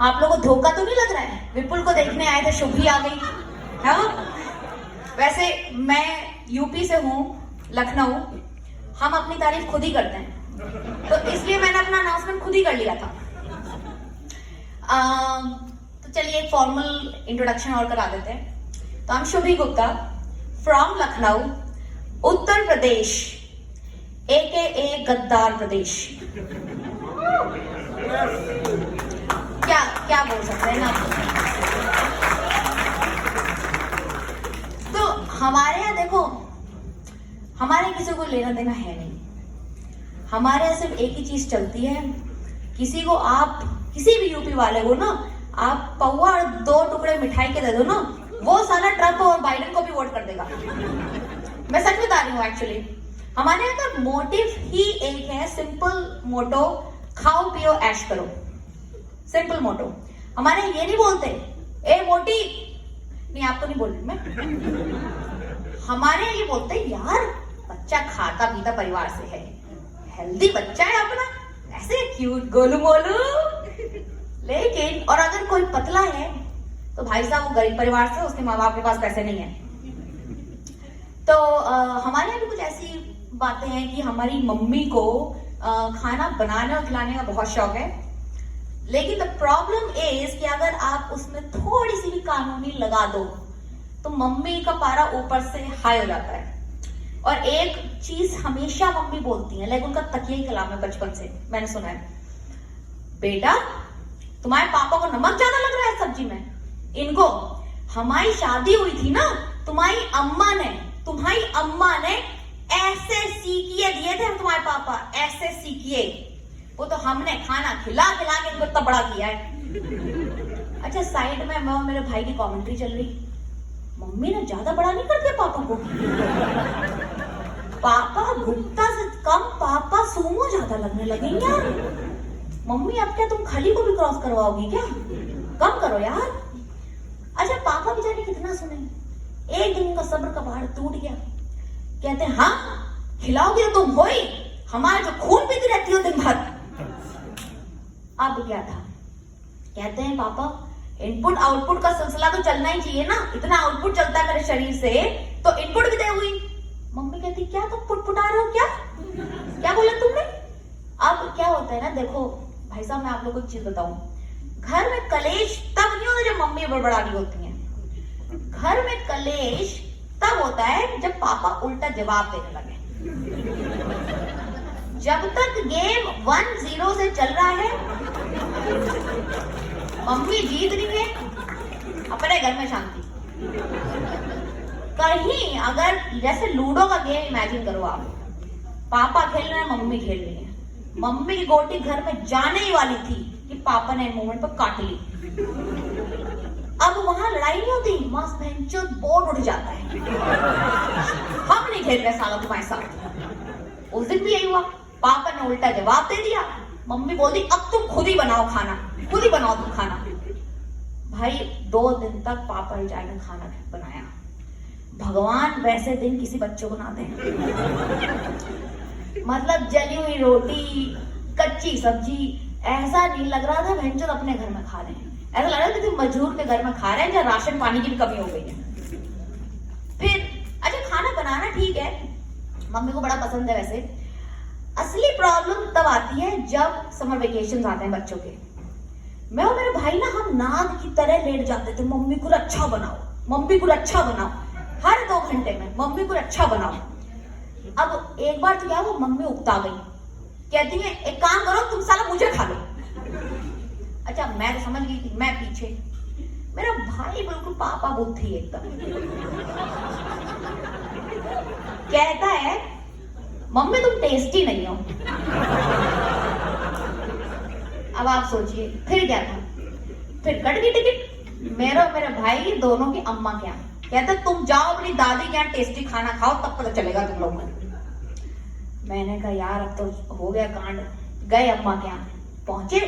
आप लोगों को धोखा तो नहीं लग रहा है? विपुल को देखने आए थे, शुभी आ गई है। वैसे मैं यूपी से हूँ, लखनऊ। हम अपनी तारीफ खुद ही करते हैं, तो इसलिए मैंने अपना अनाउंसमेंट खुद ही कर लिया था। तो चलिए एक फॉर्मल इंट्रोडक्शन और करा देते हैं। तो हम शुभी गुप्ता फ्रॉम लखनऊ, उत्तर प्रदेश, AKA गद्दार प्रदेश। क्या क्या बोल सकते हैं ना। तो हमारे यहाँ देखो, हमारे किसी को लेना देना है नहीं। हमारे यहाँ सिर्फ एक ही चीज चलती है, किसी को आप, किसी भी यूपी वाले को ना आप पौवा और 2 टुकड़े मिठाई के दे दो ना, वो साला ट्रम्प और बाइडेन को भी वोट कर देगा। मैं सच बता रही हूँ। एक्चुअली हमारे यहाँ का मोटिव ही एक है, सिंपल मोटो, खाओ पियो ऐश करो, सिंपल मोटो। हमारे ये नहीं बोलते ए मोटी, नहीं आपको नहीं बोल रही मैं, हमारे यहाँ ये बोलते यार बच्चा खाता पीता परिवार से है, हेल्दी बच्चा है अपना, ऐसे क्यूट गोलू मोलू। लेकिन और अगर कोई पतला है तो भाई साहब वो गरीब परिवार से, उसके माँ बाप के पास पैसे नहीं है। तो हमारे यहाँ भी कुछ ऐसी बातें हैं कि हमारी मम्मी को खाना बनाने और खिलाने का बहुत शौक है, लेकिन द प्रॉब्लम इज कि अगर आप उसमें थोड़ी सी भी कानूनी लगा दो तो मम्मी का पारा ऊपर से हाई हो जाता है। और एक चीज हमेशा मम्मी बोलती है, लेकिन उनका तकिया ही कलाम है बचपन से, मैंने सुना है, बेटा तुम्हारे पापा को नमक ज्यादा लग रहा है सब्जी में। इनको हमारी शादी हुई थी ना, तुम्हारी अम्मा ने ऐसे सीकिए दिए थे तुम्हारे पापा, ऐसे सीकिए, वो तो हमने खाना खिला खिला के इनको तबड़ा किया है। अच्छा साइड में मैं और मेरे भाई की कमेंट्री चल रही, मम्मी ने ज्यादा बड़ा नहीं कर दिया पापा को, पापा गुप्ता से कम पापा सूमो ज्यादा लगने लगे यार। मम्मी अब क्या तुम खली को भी क्रॉस करवाओगी क्या? कम करो यार। अच्छा पापा बेचारे कितना सुने, एक दिन उनका सब्र का पहाड़ टूट गया। कहते हैं हाँ खिलाओगे तो तुम हो ही, हमारे जो खून पीती रहती हो दिन भर। अब क्या था, कहते हैं पापा इनपुट आउटपुट का सिलसिला तो चलना ही चाहिए ना, इतना आउटपुट चलता है मेरे शरीर से तो इनपुट भी दे हुई। मम्मी कहती क्या तुम पुटपुटा रहे हो, क्या बोला तुमने? अब क्या होता है ना, देखो भाई साहब मैं आप लोगों को एक चीज बताऊं, घर में कलेश तब नहीं होता जब मम्मी बड़बड़ानी होती है, घर में कलेश तब होता है जब पापा उल्टा जवाब देने लगे। जब तक गेम 1-0 से चल रहा है, मम्मी जीत रही है, अपने घर में शांति। कहीं अगर जैसे लूडो का गेम इमेजिन करो आप, पापा खेल रहे हैं, मम्मी खेल रही है, मम्मी की गोटी घर में जाने ही वाली थी कि पापा ने मोमेंट पर काट ली। अब वहां लड़ाई नहीं होती, वहां बोर्ड उठ जाता है, हम नहीं खेल रहे साला तुम्हारे साथ। उस दिन भी यही हुआ, पापा ने उल्टा जवाब दे दिया, मम्मी बोलती अब तुम खुद ही बनाओ खाना, खुद ही बनाओ तुम खाना। भाई 2 दिन तक पापा रिचाई ने खाना बनाया। भगवान वैसे दिन किसी बच्चों को ना दे। मतलब जली हुई रोटी, कच्ची सब्जी, ऐसा नहीं लग रहा था भैंचोद अपने घर में खा रहे हैं, ऐसा लग रहा था कि मजदूर के घर में खा रहे हैं जहाँ राशन पानी की भी कमी हो गई है। फिर अच्छा खाना बनाना ठीक है, मम्मी को बड़ा पसंद है वैसे। असली प्रॉब्लम तब आती है जब समर वेकेशन आते हैं बच्चों के। मैं और मेरे भाई ना, हम नाग की तरह लेट जाते थे, मम्मी को अच्छा बनाओ, मम्मी को अच्छा बनाओ, हर 2 घंटे में मम्मी को अच्छा बनाओ। अब एक बार तो क्या, वो मम्मी उकता गई, कहती है एक काम करो तुम साला मुझे खा लो। अच्छा मैं तो समझ गई थी, मैं पीछे, मेरा भाई बिल्कुल पापा बुद्धि एकदम, कहता है मम्मी तुम टेस्टी नहीं हो। अब आप सोचिए फिर क्या था, फिर कट गई टिकट मेरे और मेरे भाई की दोनों की अम्मा के यहाँ। कहते तुम जाओ अपनी दादी के यहाँ टेस्टी खाना खाओ, तब पता चलेगा तुम लोगों को। मैंने कहा यार अब तो हो गया कांड, गए अम्मा के यहाँ, पहुंचे।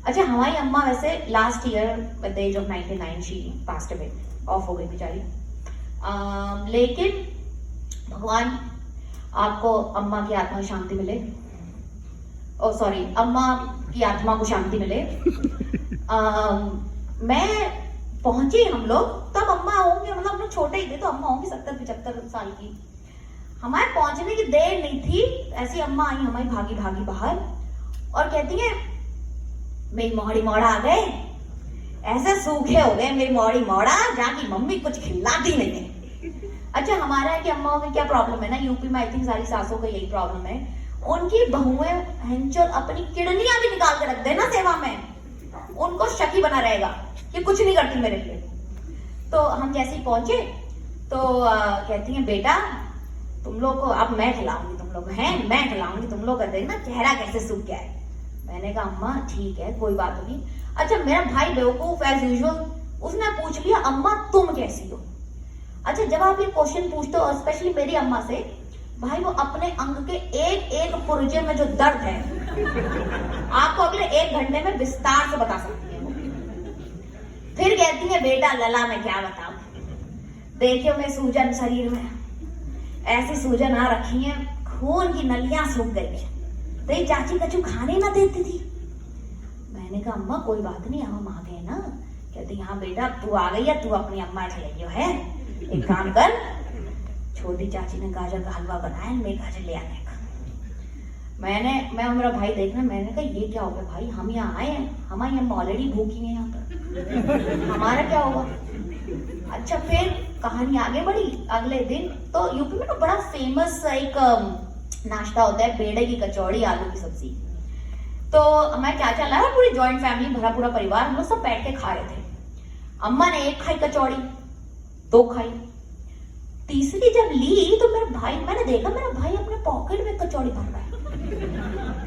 अच्छा हमारी अम्मा वैसे last year with the age of 99 she passed away, off हो गई बेचारी। लेकिन भगवान आपको अम्मा की आत्मा शांति मिले ओ सॉरी, अम्मा की आत्मा को शांति मिले। मैं पहुंची, हम लोग तब अम्मा होंगे, मतलब हम लोग छोटे ही थे तो अम्मा होंगी 70-75 साल की। हमारे पहुंचने की देर नहीं थी, ऐसी अम्मा आई हमारी भागी भागी बाहर और कहती है मेरी मोड़ी मोड़ा आ गए, ऐसे सूखे हो गए मेरी मोड़ी मोड़ा, जाके मम्मी कुछ खिलाती नहीं है। अच्छा, हमारा है कि अम्माओं में क्या प्रॉब्लम है ना, यूपी में आई थिंक सारी सासों का यही प्रॉब्लम है, उनकी बहुएं हेंचल अपनी किडनियां भी निकाल के रख देना सेवा में, उनको शकी बना रहेगा कि कुछ नहीं करती मेरे लिए। तो हम जैसे ही पहुंचे तो कहती हैं बेटा तुम लोग को अब मैं खिलाऊंगी, तुम लोग हैं मैं खिलाऊंगी, तुम लोग का देखना चेहरा कैसे सूख गया है। मैंने कहा अम्मा ठीक है कोई बात नहीं। अच्छा, मेरा भाई बेवकूफ एज यूजुअल, उसने पूछ लिया अम्मा तुम कैसी हो। अच्छा, जब आप ये क्वेश्चन पूछते हो स्पेशली मेरी अम्मा से, भाई वो अपने अंग के एक एक पुर्जे में जो दर्द है आपको अगले 1 घंटे में विस्तार से बता सकती है। फिर कहती है बेटा लला मैं क्या बताऊं, देखियो मैं सूजन शरीर में, ऐसी सूजन आ रखी है, खून की नलियां सूख गई है, तेरी चाची कचू खाने ना देती थी। मैंने कहा अम्मा कोई बात नहीं, हम आ गए ना। कहती हाँ बेटा तू आ गई है, तू अपनी अम्मा चलेगी है, एक काम कर, छोटी चाची ने गाजर का हलवा बनाया, मैं गाजर ले आने का। मैं और मेरा भाई देखना, मैंने कहा ये क्या हो गया भाई, हम यहाँ आए हैं, हमारी अम्मा ऑलरेडी भूखी है यहाँ पर, हमारा क्या होगा। अच्छा, फिर कहानी आगे बढ़ी। अगले दिन तो यूपी में तो बड़ा फेमस एक नाश्ता होता है, बेड़े की कचौड़ी आलू की सब्जी। तो हमारे क्या चल रहा है, पूरी जॉइंट फैमिली, भरा पूरा परिवार, हम लोग सब बैठ के खा रहे थे। अम्मा ने 1 खाई कचौड़ी, 2 खाई, तीसरी जब ली तो मैंने देखा मेरा भाई अपने पॉकेट में कचौड़ी भर रहा है।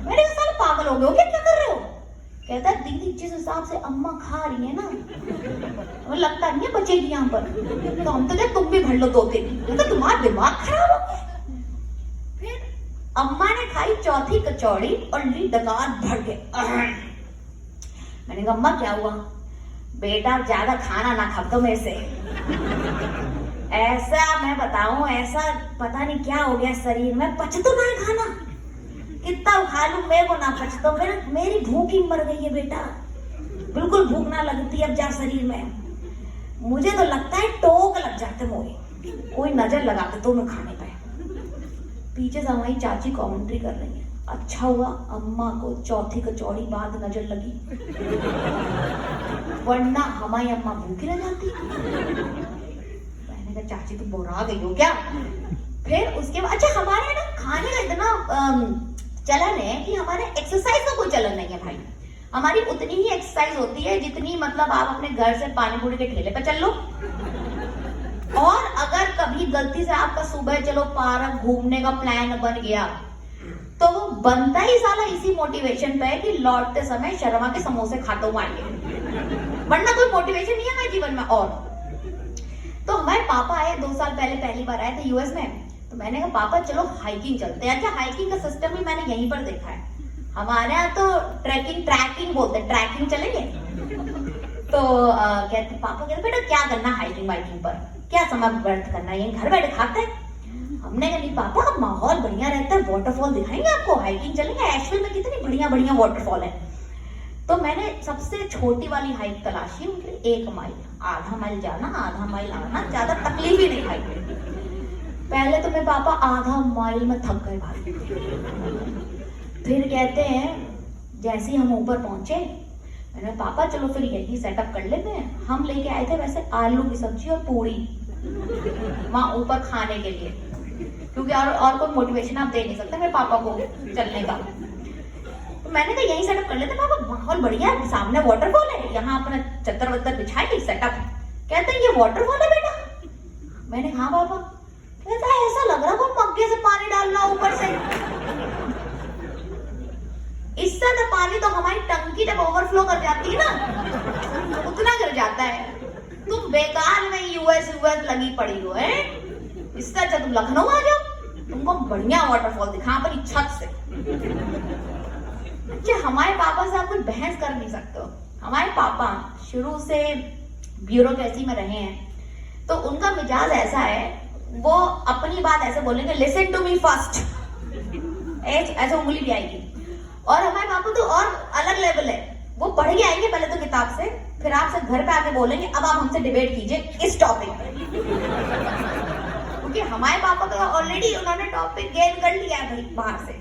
मैंने कहा साले पागल हो गए हो क्या कर रहे हो। कहता है दीदी जिस हिसाब से अम्मा खा रही है ना, वो लगता नहीं है बचेगी यहाँ पर, तो हम तो क्या तुम भी भर लो 2-3, तो तुम्हारा दिमाग खराब हो गया। फिर अम्मा ने खाई चौथी कचौड़ी और ली डकार भर के। मैंने कहा अम्मा क्या हुआ। बेटा ज्यादा खाना ना खा दो मेरे से। ऐसा मैं बताऊं, ऐसा पता नहीं क्या हो गया शरीर में, पच तो ना खाना, कितना खा लूं मेरे को ना पच, तो मेरी भूख ही मर गई है बेटा, बिल्कुल भूख ना लगती अब जा शरीर में। मुझे तो लगता है टोक लग जाते मोए, कोई नजर लगाते तो मैं खाने पाए। पीछे से हमारी चाची कमेंट्री कर रही है, अच्छा हुआ अम्मा को चौथी कचौड़ी बाद नजर लगी, वरना हमारी अम्मा भूखी रह जाती। मैंने कहा चाची तुम बोरा गई हो क्या। फिर उसके बाद अच्छा, हमारे ना खाने का इतना चलन है कि हमारे एक्सरसाइज का कोई चलन नहीं है भाई। हमारी उतनी ही एक्सरसाइज होती है जितनी मतलब आप अपने घर से पानी पूरी के ठेले पे चल लो, और अगर कभी गलती से आपका सुबह चलो पार्क घूमने का प्लान बन गया तो वो बनता ही साला इसी मोटिवेशन पे है कि लौटते समय शर्मा के समोसे खाते हुए आएंगे, वरना कोई मोटिवेशन नहीं है हमारे जीवन में। और तो हमारे पापा आए 2 साल पहले, पहली बार आए थे यूएस में, तो मैंने कहा पापा चलो हाइकिंग चलते हैं। अच्छा, हाइकिंग का सिस्टम भी मैंने यहीं पर देखा है, हमारे यहाँ तो ट्रैकिंग बोलते हैं, ट्रैकिंग चलेंगे। तो कहते पापा कहते बेटा क्या करना हाइकिंग वाइकिंग पर, क्या समय व्यर्थ करना, यहीं घर बैठे खाते हैं। हमने कहा नहीं पापा अब माहौल बढ़िया रहता है, वाटरफॉल दिखाएंगे आपको, हाइकिंग चलेंगे, एशविल में कितनी बढ़िया बढ़िया वाटरफॉल है। तो मैंने सबसे छोटी वाली हाइक तलाशी, उनके लिए 1 माइल, आधा माइल जाना आधा माइल आना, ज्यादा तकलीफ ही नहीं खाई। पहले तो मेरे पापा आधा माइल में थक गए भाई। फिर कहते हैं जैसे ही हम ऊपर पहुंचे, मैंने पापा चलो फिर यही सेटअप कर लेते हैं। हम लेके आए थे वैसे आलू की सब्जी और पूरी वहां ऊपर खाने के लिए, क्योंकि और कोई मोटिवेशन आप दे नहीं सकते मेरे पापा को चलने का। तो मैंने कहा यही सेटअप कर लेते पापा, माहौल बढ़िया है, सामने वाटरफॉल है, यहाँ अपना चद्दर वद्दर बिछाए सेटअप। कहते हैं ये वाटरफॉल है बेटा। मैंने कहा हाँ पापा। कहता है ऐसा लग रहा कोई मग्गे से पानी डालना ऊपर से। इससे तो पानी तो हमारी टंकी जब ओवरफ्लो कर जाती है ना उतना गिर जाता है। तुम बेकार में यूएस लगी पड़ी हो है, इससे अच्छा तुम लखनऊ आ जाओ, तुमको बढ़िया वाटरफॉल दिखा अपनी छत से। अच्छा, हमारे पापा से आप कोई बहस कर नहीं सकते हो। हमारे पापा शुरू से ब्यूरोक्रेसी में रहे हैं, तो उनका मिजाज ऐसा है, वो अपनी बात ऐसे बोलेंगे लिसन टू मी फर्स्ट, ऐसे उंगली भी आएगी, और हमारे पापा तो और अलग लेवल है, वो पढ़ के आएंगे पहले तो किताब से, फिर आपसे घर पे आके बोलेंगे अब आप हमसे डिबेट कीजिए इस टॉपिक पे। क्योंकि हमारे पापा तो ऑलरेडी उन्होंने टॉपिक गेन कर लिया है भाई बाहर से।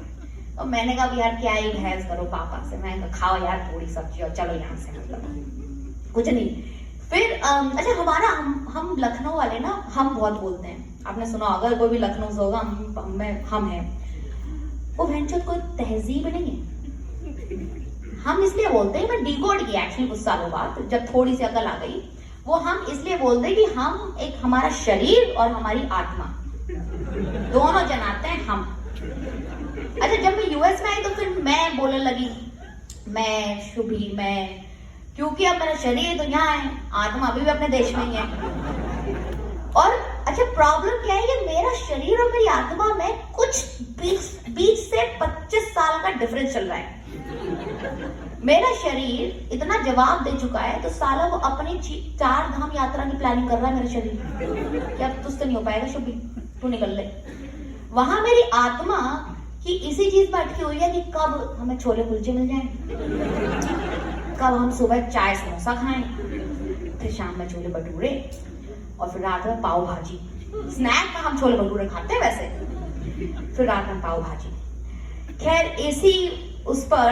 तो मैंने कहा यार क्या ही बहस करो पापा से, मैं कहा खाओ यार थोड़ी सब्जी और चलो यहाँ से, मतलब कुछ नहीं। फिर अच्छा हमारा हम लखनऊ वाले ना हम बहुत बोलते हैं, आपने सुना होगा कोई भी लखनऊ से होगा हम हैं, वो भैंचोद कोई तहजीब नहीं है। हम इसलिए बोलते हैं, मैं डिकोड किया एक्चुअली कुछ सालों बाद जब थोड़ी सी अकल आ गई, वो हम इसलिए बोलते हैं कि हम एक हमारा शरीर और हमारी आत्मा दोनों जनाते हैं हम। अच्छा जब मैं यूएस में आई तो फिर मैं बोलने लगी मैं शुभी मैं, क्योंकि अब मेरा शरीर तो यहाँ है, आत्मा अभी भी अपने देश में ही है। और अच्छा प्रॉब्लम क्या है कि मेरा शरीर और मेरी आत्मा में कुछ 20 से 25 साल का डिफरेंस चल रहा है। मेरा शरीर इतना जवाब दे चुका है तो साला वो अपनी 4 धाम यात्रा की प्लानिंग कर रहा है मेरा शरीर। क्या तुझसे नहीं हो पाएगा शुभी, तू निकल ले। वहां मेरी आत्मा की इसी चीज में अटकी हुई है कि कब हमें छोले कुलचे मिल जाएं, कब हम सुबह चाय समोसा खाएं, फिर शाम में छोले भटूरे और फिर रात में पाव भाजी। स्नैक में हम छोले भटूरे खाते हैं वैसे, फिर रात में पाव भाजी। खैर इसी उस पर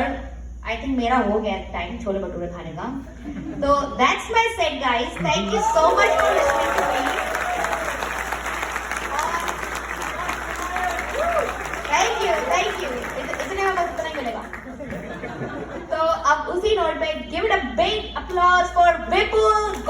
आई थिंक मेरा हो गया टाइम छोले भटूरे खाने का। तो that's my set guys, thank you so much for listening to me. Thank you इतने में बस इतना ही मिलेगा। तो अब उसी नोट पे give it a big applause for Vipul